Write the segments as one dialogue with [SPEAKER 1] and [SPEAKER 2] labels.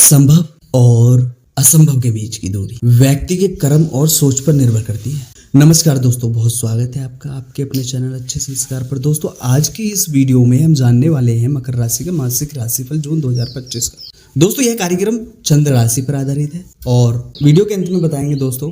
[SPEAKER 1] संभव और असंभव के बीच की दूरी व्यक्ति के कर्म और सोच पर निर्भर करती है। नमस्कार दोस्तों, बहुत स्वागत है आपका आपके अपने चैनल अच्छे संस्कार पर। दोस्तों, आज की इस वीडियो में हम जानने वाले हैं मकर राशि का मासिक राशिफल जून 2025 का। दोस्तों, यह कार्यक्रम चंद्र राशि पर आधारित है और वीडियो के अंत में बताएंगे दोस्तों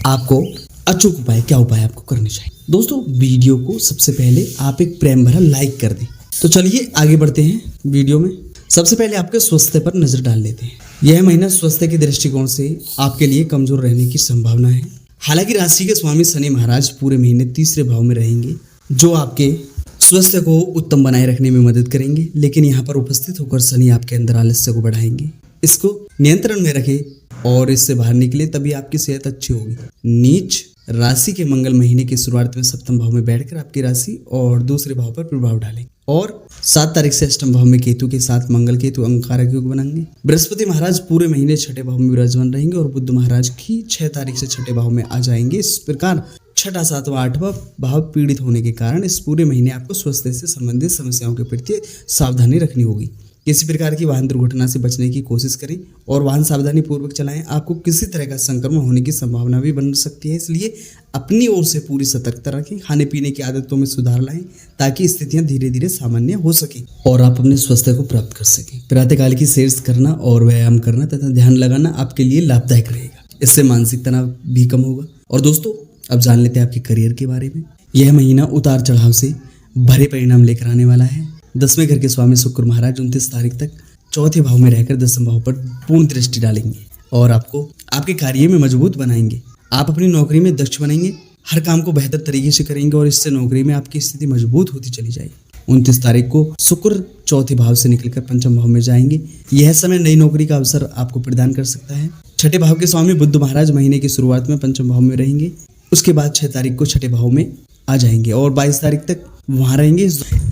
[SPEAKER 1] आपको अचूक उपाय, क्या उपाय आपको करने चाहिए। दोस्तों, वीडियो को सबसे पहले आप एक प्रेम भरा लाइक कर दें। तो चलिए आगे बढ़ते हैं वीडियो में। सबसे पहले आपके स्वास्थ्य पर नजर डाल लेते हैं। यह महीना स्वास्थ्य के दृष्टिकोण से आपके लिए कमजोर रहने की संभावना है। हालांकि राशि के स्वामी शनि महाराज पूरे महीने तीसरे भाव में रहेंगे, जो आपके स्वास्थ्य को उत्तम बनाए रखने में मदद करेंगे। लेकिन यहाँ पर उपस्थित होकर शनि आपके अंदर आलस्य को बढ़ाएंगे। इसको नियंत्रण में रखें और इससे बाहर निकले, तभी आपकी सेहत अच्छी होगी। नीच राशि के मंगल महीने की शुरुआत में सप्तम भाव में बैठकर आपकी राशि और दूसरे भाव पर प्रभाव डालेंगे और 7 तारीख से अष्टम भाव में केतु के साथ मंगल केतु अंगारक योग बनाएंगे। बृहस्पति महाराज पूरे महीने छठे भाव में विराजमान रहेंगे और बुध महाराज की 6 तारीख से छठे भाव में आ जाएंगे। इस प्रकार छठा, सातवां, आठवां भाव पीड़ित होने के कारण इस पूरे महीने आपको स्वास्थ्य से संबंधित समस्याओं के प्रति सावधानी रखनी होगी। किसी प्रकार की वाहन दुर्घटना से बचने की कोशिश करें और वाहन सावधानी पूर्वक चलाएं। आपको किसी तरह का संक्रमण होने की संभावना भी बन सकती है, इसलिए अपनी ओर से पूरी सतर्कता रखें। खाने पीने की आदतों में सुधार लाएं ताकि स्थितियां धीरे धीरे सामान्य हो सकें और आप अपने स्वास्थ्य को प्राप्त कर सकें। प्रातःकाल की सैर करना और व्यायाम करना तथा ध्यान लगाना आपके लिए लाभदायक रहेगा। इससे मानसिक तनाव भी कम होगा। और दोस्तों, अब जान लेते हैं आपके करियर के बारे में। यह महीना उतार चढ़ाव से भरे परिणाम लेकर आने वाला है। 10वें घर के स्वामी शुक्र महाराज 29 तारीख तक चौथे भाव में रहकर 10वें भाव पर पूर्ण दृष्टि डालेंगे और आपको आपके कार्य में मजबूत बनाएंगे। आप अपनी नौकरी में दक्ष बनेंगे, हर काम को बेहतर तरीके से करेंगे और इससे नौकरी में आपकी स्थिति मजबूत होती चली जाएगी। 29 तारीख को शुक्र चौथे भाव से निकलकर पंचम भाव में जाएंगे। यह समय नई नौकरी का अवसर आपको प्रदान कर सकता है। छठे भाव के स्वामी बुध महाराज महीने की शुरुआत में पंचम भाव में रहेंगे। उसके बाद 6 तारीख को छठे भाव में आ जाएंगे और 22 तारीख तक वहां रहेंगे।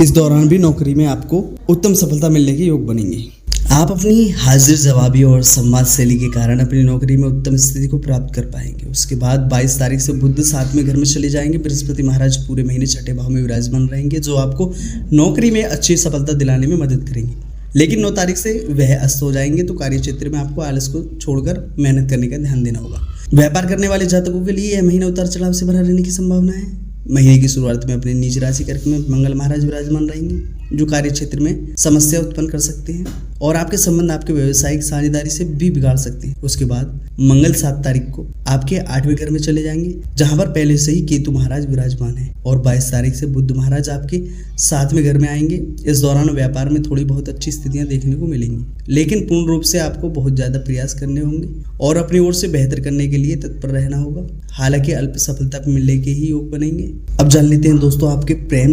[SPEAKER 1] इस दौरान भी नौकरी में आपको उत्तम सफलता मिलने के योग बनेंगे। आप अपनी हाजिर जवाबी और संवाद शैली के कारण अपनी नौकरी में उत्तम स्थिति को प्राप्त कर पाएंगे। उसके बाद 22 तारीख से बुध 7वें घर में चले जाएंगे। बृहस्पति महाराज पूरे महीने छठे भाव में विराजमान रहेंगे, जो आपको नौकरी में अच्छी सफलता दिलाने में मदद करेंगे। लेकिन 9 तारीख से वह अस्त हो जाएंगे, तो कार्य क्षेत्र में आपको आलस को छोड़कर मेहनत करने का ध्यान देना होगा। व्यापार करने वाले जातकों के लिए यह महीना उतार चढ़ाव से भरा रहने की संभावना है। महीने की शुरुआत में अपने नीच राशि कर्क में मंगल महाराज विराजमान रहेंगे, जो कार्य क्षेत्र में समस्या उत्पन्न कर सकते हैं और आपके संबंध आपके व्यवसायिक साझेदारी से भी बिगाड़ सकते हैं। उसके बाद मंगल 7 तारीख को आपके 8वें घर में चले जाएंगे, जहां पर पहले से ही केतु महाराज विराजमान है और 22 तारीख से बुध महाराज आपके 7वें घर में आएंगे। इस दौरान व्यापार में थोड़ी बहुत अच्छी स्थितियां देखने को मिलेंगी, लेकिन पूर्ण रूप से आपको बहुत ज्यादा प्रयास करने होंगे और अपनी ओर से बेहतर करने के लिए तत्पर रहना होगा। हालांकि अल्प सफलता मिलने के ही योग बनेंगे। अब जान लेते हैं दोस्तों आपके प्रेम,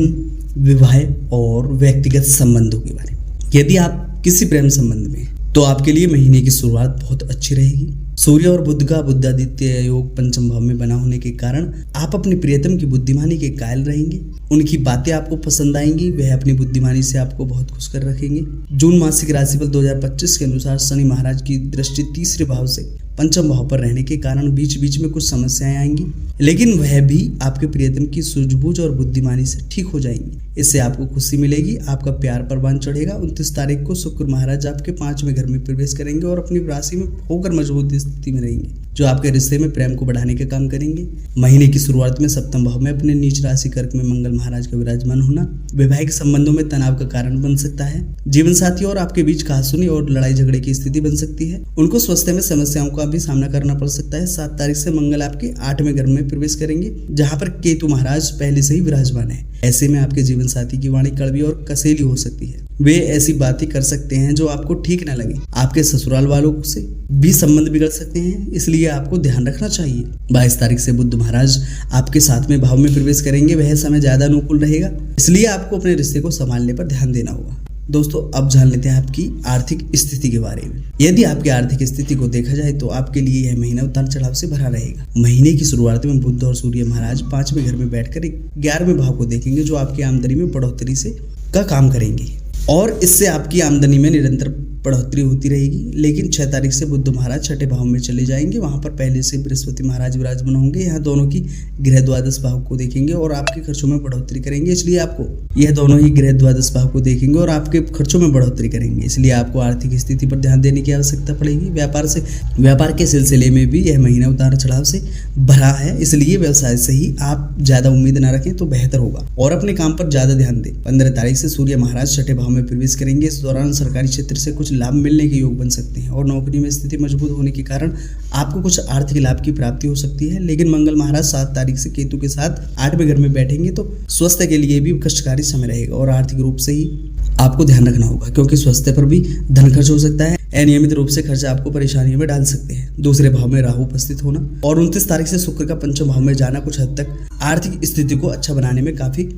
[SPEAKER 1] विवाह और व्यक्तिगत संबंधों के बारे में। यदि आप किसी प्रेम संबंध में हैं, तो आपके लिए महीने की शुरुआत बहुत अच्छी रहेगी। सूर्य और बुध का बुधादित्य योग पंचम भाव में बना होने के कारण आप अपनी प्रियतम की बुद्धिमानी के कायल रहेंगे। उनकी बातें आपको पसंद आएंगी, वह अपनी बुद्धिमानी से आपको बहुत खुश कर रखेंगे। जून मासिक राशिफल 2025 के अनुसार शनि महाराज की दृष्टि तीसरे भाव से पंचम भाव पर रहने के कारण बीच बीच में कुछ समस्याएं आएंगी, लेकिन वह भी आपके प्रियतम की सूझबूझ और बुद्धिमानी से ठीक हो जाएंगी। इससे आपको खुशी मिलेगी, आपका प्यार परवान चढ़ेगा। 29 तारीख को शुक्र महाराज आपके 5वें घर में प्रवेश करेंगे और अपनी राशि में होकर मजबूत स्थिति में रहेंगे, जो आपके रिश्ते में प्रेम को बढ़ाने का काम करेंगे। महीने की शुरुआत में सप्तम भाव में अपने नीच राशि कर्क में मंगल महाराज का विराजमान होना वैवाहिक संबंधों में तनाव का कारण बन सकता है। जीवन साथी और आपके बीच कहासुनी और लड़ाई झगड़े की स्थिति बन सकती है। उनको स्वास्थ्य में समस्याओं का भी सामना करना पड़ सकता है। 7 तारीख से मंगल आपके 8वें घर में प्रवेश करेंगे, जहां पर केतु महाराज पहले से ही विराजमान है। ऐसे में आपके जीवन साथी की वाणी कड़वी और कसेली हो सकती है। वे ऐसी बातें कर सकते हैं जो आपको ठीक न लगे। आपके ससुराल वालों से भी संबंध बिगड़ सकते हैं, इसलिए आपको ध्यान रखना चाहिए। 22 तारीख से बुध महाराज आपके 7वें भाव में प्रवेश करेंगे। वह समय ज्यादा अनुकूल रहेगा, इसलिए आपको अपने रिश्ते को संभालने पर ध्यान देना होगा। दोस्तों, अब जान लेते हैं आपकी आर्थिक स्थिति के बारे में। यदि आपकी आर्थिक स्थिति को देखा जाए तो आपके लिए यह महीना उतार चढ़ाव से भरा रहेगा। महीने की शुरुआत में बुध और सूर्य महाराज 5वें घर में बैठकर 11वें भाव को देखेंगे, जो आपकी आमदनी में बढ़ोतरी से का काम करेंगे और इससे आपकी आमदनी में निरंतर बढ़ोतरी होती रहेगी। लेकिन 6 तारीख से बुध महाराज छठे भाव में चले जाएंगे, वहां पर पहले से बृहस्पति महाराज विराजमान होंगे। यहाँ दोनों की ग्रह द्वादश भाव को देखेंगे और आपके खर्चों में बढ़ोतरी करेंगे। इसलिए आपको यह दोनों ही ग्रह द्वादश भाव को देखेंगे और आपके खर्चों में बढ़ोतरी करेंगे। इसलिए आपको आर्थिक स्थिति पर ध्यान देने की आवश्यकता पड़ेगी। व्यापार के सिलसिले में भी यह महीना उतार चढ़ाव से भरा है, इसलिए व्यवसाय से ही आप ज्यादा उम्मीद न रखें तो बेहतर होगा और अपने काम पर ज्यादा ध्यान दें। 15 तारीख से सूर्य महाराज छठे भाव में प्रवेश करेंगे। इस दौरान सरकारी क्षेत्र से कुछ लाभ मिलने के योग बन सकते हैं और नौकरी में स्थिति मजबूत होने के कारण आपको कुछ आर्थिक लाभ की प्राप्ति हो सकती है। लेकिन मंगल महाराज 7 तारीख से केतु के साथ 8वें घर में बैठेंगे तो स्वास्थ्य के लिए भी कष्टकारी समय रहेगा और आर्थिक रूप से ही आपको ध्यान रखना होगा, क्योंकि स्वास्थ्य पर भी धन खर्च हो सकता है। अनियमित रूप से खर्च आपको परेशानियों में डाल सकते हैं। दूसरे भाव में राहु उपस्थित होना और 29 तारीख से शुक्र का पंचम भाव में जाना कुछ हद तक आर्थिक स्थिति को अच्छा बनाने में काफी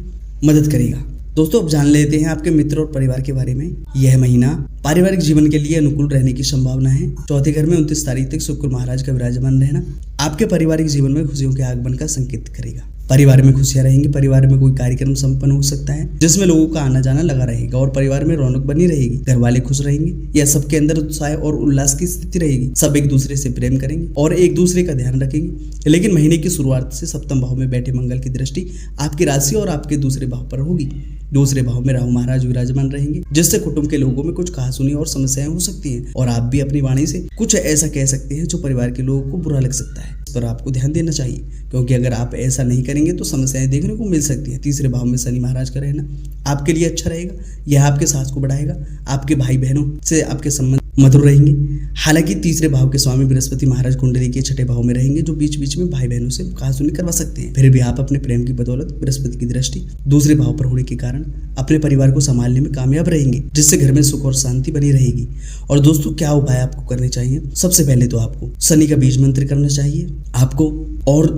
[SPEAKER 1] मदद करेगा। दोस्तों, अब जान लेते हैं आपके मित्र और परिवार के बारे में। यह महीना पारिवारिक जीवन के लिए अनुकूल रहने की संभावना है। चौथे घर में 29 तारीख तक शुक्र महाराज का विराजमान रहना आपके पारिवारिक जीवन में खुशियों के आगमन का संकेत करेगा। परिवार में खुशियां रहेंगी। परिवार में कोई कार्यक्रम संपन्न हो सकता है जिसमें लोगों का आना जाना लगा रहेगा और परिवार में रौनक बनी रहेगी। घर वाले खुश रहेंगे या सबके अंदर उत्साह और उल्लास की स्थिति रहेगी। सब एक दूसरे से प्रेम करेंगे और एक दूसरे का ध्यान रखेंगे। लेकिन महीने की शुरुआत से सप्तम भाव में बैठे मंगल की दृष्टि आपकी राशि और आपके दूसरे भाव पर होगी। दूसरे भाव में राहु महाराज विराजमान रहेंगे, जिससे कुटुंब के लोगों में कुछ कहासुनी और समस्याएं हो सकती हैं और आप भी अपनी वाणी से कुछ ऐसा कह सकते हैं जो परिवार के लोगों को बुरा लग सकता है। इस पर आपको ध्यान देना चाहिए, क्योंकि अगर आप ऐसा नहीं करेंगे तो समस्याएं देखने को मिल सकती हैं। तीसरे भाव में शनि महाराज का रहना आपके लिए अच्छा रहेगा। यह आपके साथ को बढ़ाएगा। आपके भाई बहनों से आपके संबंध मधुर रहेंगे। हालांकि तीसरे भाव के स्वामी बृहस्पति महाराज कुंडली के छठे भाव में रहेंगे, जो बीच बीच में भाई बहनों से कहासुनी करवा सकते हैं। फिर भी आप अपने प्रेम की बदौलत बृहस्पति की दृष्टि दूसरे भाव पर होने के कारण अपने परिवार को संभालने में कामयाब रहेंगे, जिससे घर में सुख और शांति बनी रहेगी। और दोस्तों, क्या उपाय आपको करने चाहिए? सबसे पहले तो आपको शनि का बीज मंत्र करना चाहिए आपको, और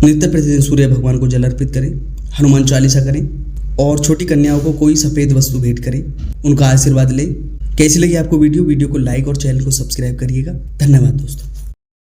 [SPEAKER 1] नित्य प्रतिदिन सूर्य भगवान को जल अर्पित करें, हनुमान चालीसा करें और छोटी कन्याओं को कोई सफेद वस्तु भेंट करें, उनका आशीर्वाद लें। कैसी लगी आपको वीडियो को लाइक और चैनल को सब्सक्राइब करिएगा। धन्यवाद दोस्तों।